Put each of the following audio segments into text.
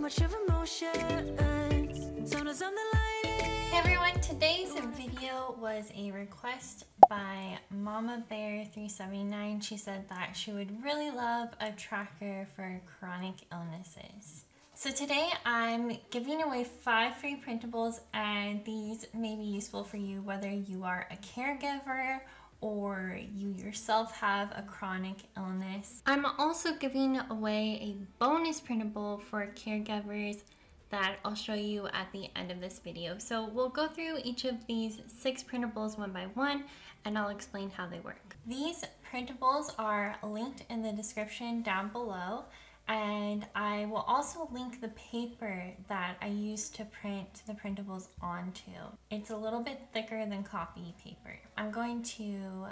much of emotions. Sometimes I'm the light. Hey everyone, today's video was a request by Mama Bear 379. She said that she would really love a tracker for chronic illnesses. So today I'm giving away 5 free printables, and these may be useful for you whether you are a caregiver or you yourself have a chronic illness. I'm also giving away a bonus printable for caregivers that I'll show you at the end of this video. So we'll go through each of these 6 printables one by one, and I'll explain how they work. These printables are linked in the description down below, and I will also link the paper that I used to print the printables onto. It's a little bit thicker than copy paper. I'm going to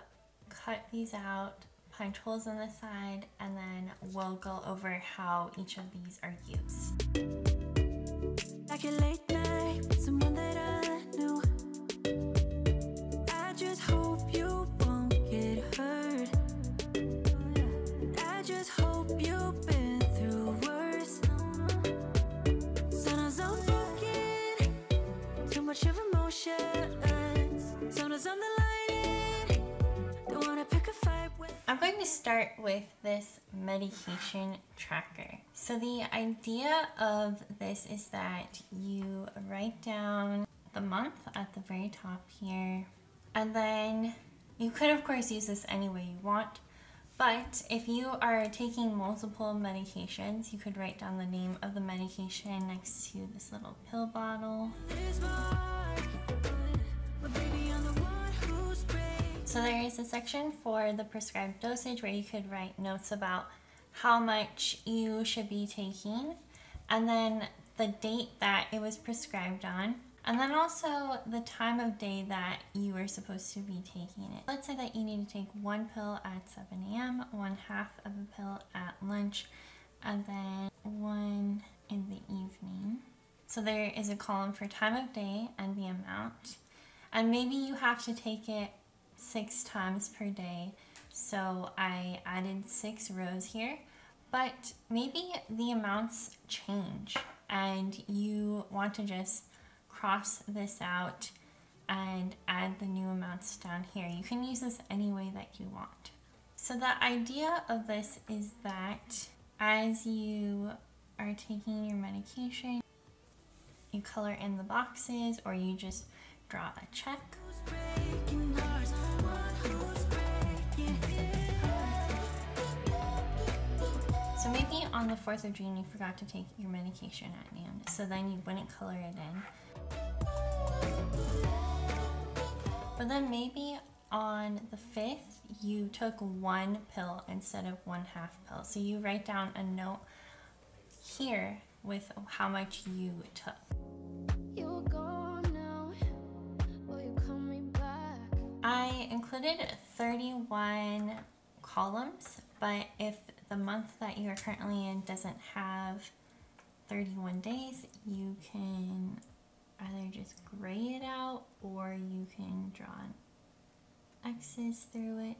cut these out, punch holes in the side, and then we'll go over how each of these are used. Like a late night with someone that I knew. I just hope you won't get hurt. I just hope you've been through worse. Sometimes I'm broken, too much of emotions. Sometimes I'm the light, don't wanna pick a fight with. I'm going to start with this medication tracker. So the idea of this is that you write down the month at the very top here, and then you could of course use this any way you want, but if you are taking multiple medications, you could write down the name of the medication next to this little pill bottle. So there is a section for the prescribed dosage where you could write notes about how much you should be taking, and then the date that it was prescribed on, and then also the time of day that you were supposed to be taking it. Let's say that you need to take 1 pill at 7 a.m., 1/2 of a pill at lunch, and then 1 in the evening. So there is a column for time of day and the amount, and maybe you have to take it 6 times per day. So I added 6 rows here, but maybe the amounts change and you want to just cross this out and add the new amounts down here. You can use this any way that you want. So the idea of this is that as you are taking your medication, you color in the boxes or you just draw a check. So maybe on the 4th of June you forgot to take your medication at noon, so then you wouldn't color it in. But then maybe on the 5th you took 1 pill instead of 1/2 pill. So you write down a note here with how much you took. I included 31 columns, but if the month that you are currently in doesn't have 31 days, you can either just gray it out or you can draw an X's through it.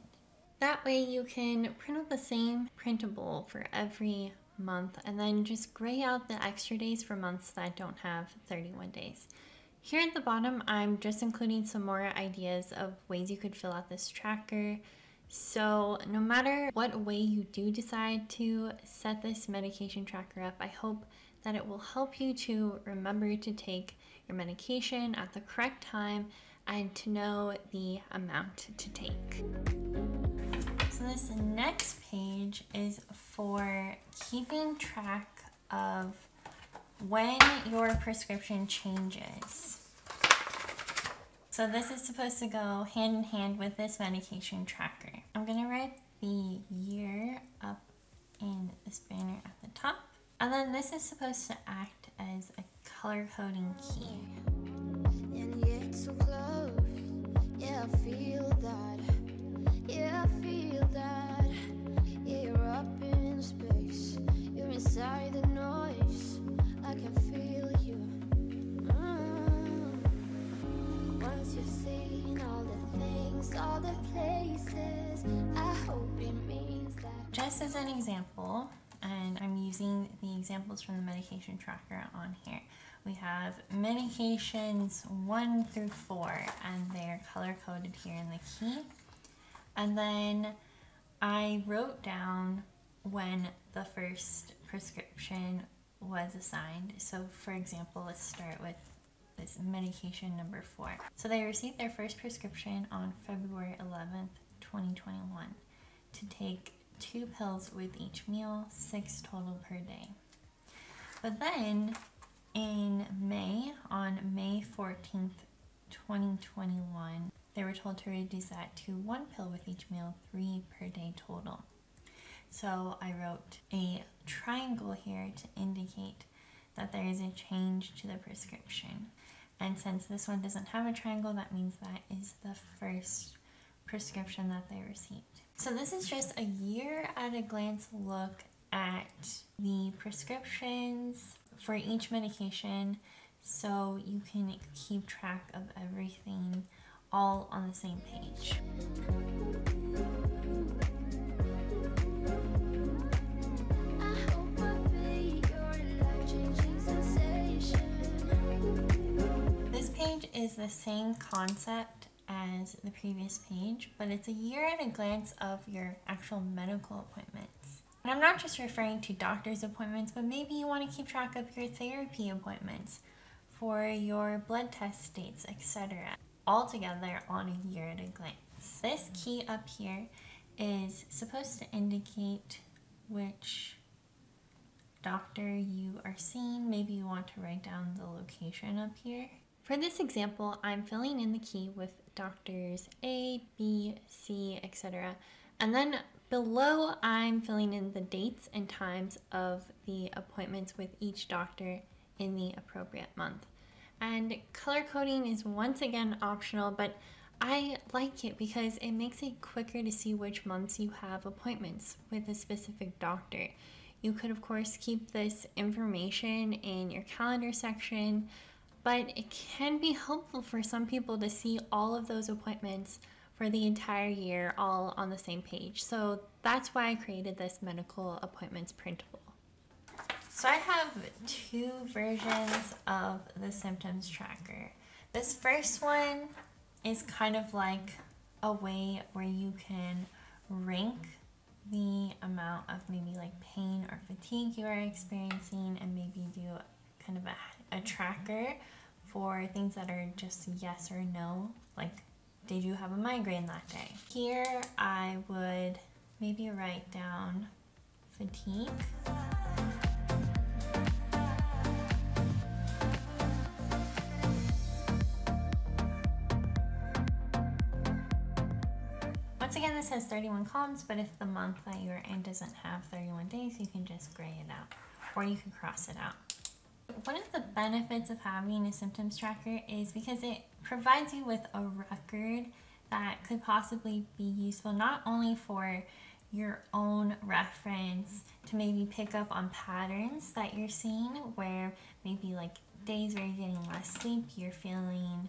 That way you can print out the same printable for every month and then just gray out the extra days for months that don't have 31 days. Here at the bottom, I'm just including some more ideas of ways you could fill out this tracker. So no matter what way you do decide to set this medication tracker up, I hope that it will help you to remember to take your medication at the correct time and to know the amount to take. So this next page is for keeping track of when your prescription changes. So this is supposed to go hand in hand with this medication tracker. I'm gonna write the year up in this banner at the top, and then this is supposed to act as a color coding key. And yet so close, yeah, I feel that, yeah, I feel that, yeah, you're up in space, you're inside the noise, I can feel you. Once you've seen all the things, all the places, I hope it means that. Just as an example, and I'm using the examples from the medication tracker on here. We have medications 1 through 4, and they're color coded here in the key. And then I wrote down when the first prescription was assigned. So for example, let's start with this medication number 4. So they received their first prescription on February 11th, 2021 to take 2 pills with each meal, 6 total per day. But then in May, on May 14th, 2021, they were told to reduce that to 1 pill with each meal, 3 per day total. So I wrote a triangle here to indicate that there is a change to the prescription. And since this one doesn't have a triangle, that means that is the first prescription that they received. So this is just a year at a glance look at the prescriptions for each medication, so you can keep track of everything all on the same page. This page is the same concept as the previous page, but it's a year at a glance of your actual medical appointments. And I'm not just referring to doctor's appointments, but maybe you want to keep track of your therapy appointments, for your blood test dates, etc. all together on a year at a glance. This key up here is supposed to indicate which doctor you are seeing. Maybe you want to write down the location up here. For this example, I'm filling in the key with doctors A, B, C, etc. And then below, I'm filling in the dates and times of the appointments with each doctor in the appropriate month. And color coding is once again optional, but I like it because it makes it quicker to see which months you have appointments with a specific doctor. You could of course keep this information in your calendar section, but it can be helpful for some people to see all of those appointments for the entire year all on the same page. So that's why I created this medical appointments printable. So I have 2 versions of the symptoms tracker. This first one is kind of like a way where you can rank the amount of maybe like pain or fatigue you are experiencing, and maybe do kind of a tracker for things that are just yes or no, like did you have a migraine that day? Here I would maybe write down fatigue. Once again, this has 31 columns, but if the month that you're in doesn't have 31 days, you can just gray it out, or you can cross it out. One of the benefits of having a symptoms tracker is because it provides you with a record that could possibly be useful not only for your own reference to maybe pick up on patterns that you're seeing, where maybe like days where you're getting less sleep, you're feeling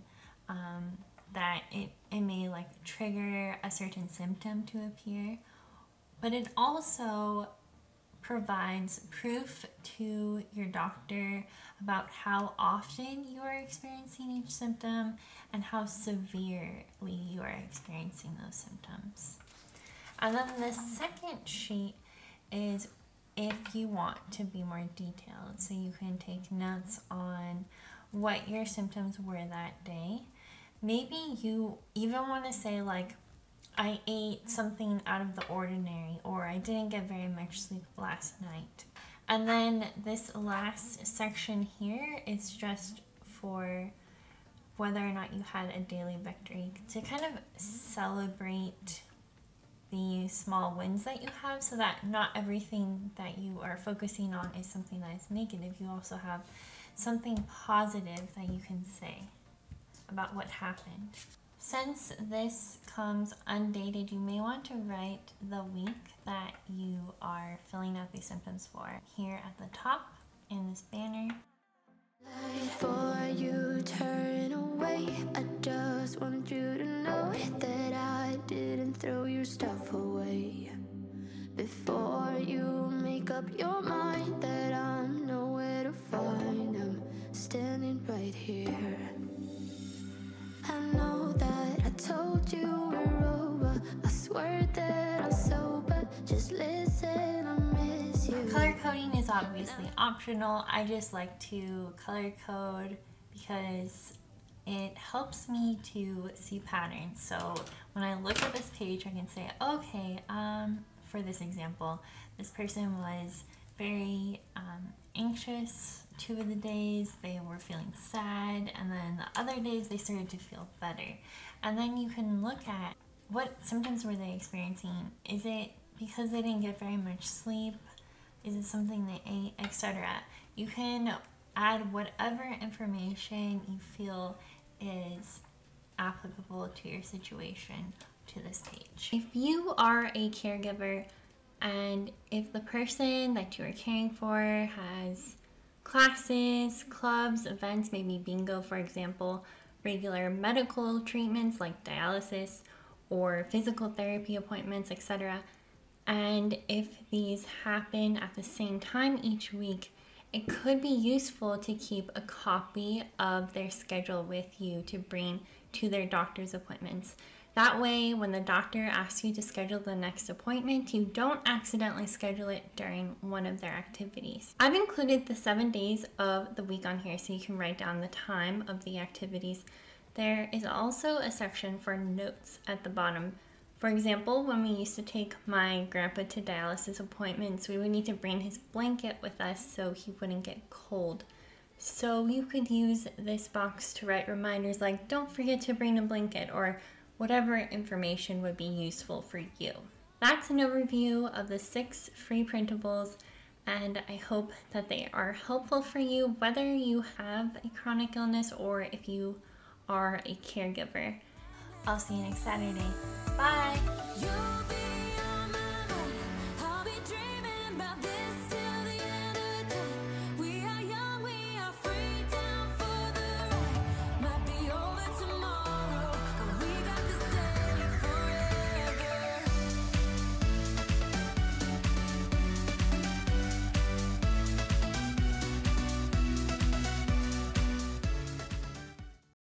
that it may like trigger a certain symptom to appear, but it also provides proof to your doctor about how often you are experiencing each symptom and how severely you are experiencing those symptoms. And then the second sheet is if you want to be more detailed, so you can take notes on what your symptoms were that day. Maybe you even want to say like, I ate something out of the ordinary, or I didn't get very much sleep last night. And then this last section here is just for whether or not you had a daily victory, to kind of celebrate the small wins that you have, so that not everything that you are focusing on is something that is negative. You also have something positive that you can say about what happened. Since this comes undated, you may want to write the week that you are filling out these symptoms for here at the top in this banner. Before you turn away, I just want you to know that I didn't throw your stuff away. Before you make up your mind that I'm nowhere to find. I'm standing right here. I know that I told you we're over. I swear that I'm sober. Just listen, I miss you. Color coding is obviously optional. I just like to color code because it helps me to see patterns. So when I look at this page, I can say, okay, for this example, this person was very anxious 2 of the days, they were feeling sad, and then the other days they started to feel better. And then you can look at what symptoms were they experiencing. Is it because they didn't get very much sleep? Is it something they ate, etc.? You can add whatever information you feel is applicable to your situation to this page. If you are a caregiver and if the person that you are caring for has classes, clubs, events, maybe bingo for example, regular medical treatments like dialysis or physical therapy appointments, etc., and if these happen at the same time each week, it could be useful to keep a copy of their schedule with you to bring to their doctor's appointments. That way, when the doctor asks you to schedule the next appointment, you don't accidentally schedule it during one of their activities. I've included the 7 days of the week on here so you can write down the time of the activities. There is also a section for notes at the bottom. For example, when we used to take my grandpa to dialysis appointments, we would need to bring his blanket with us so he wouldn't get cold. So you could use this box to write reminders like, don't forget to bring a blanket, or whatever information would be useful for you. That's an overview of the 6 free printables, and I hope that they are helpful for you, whether you have a chronic illness or if you are a caregiver. I'll see you next Saturday. Bye!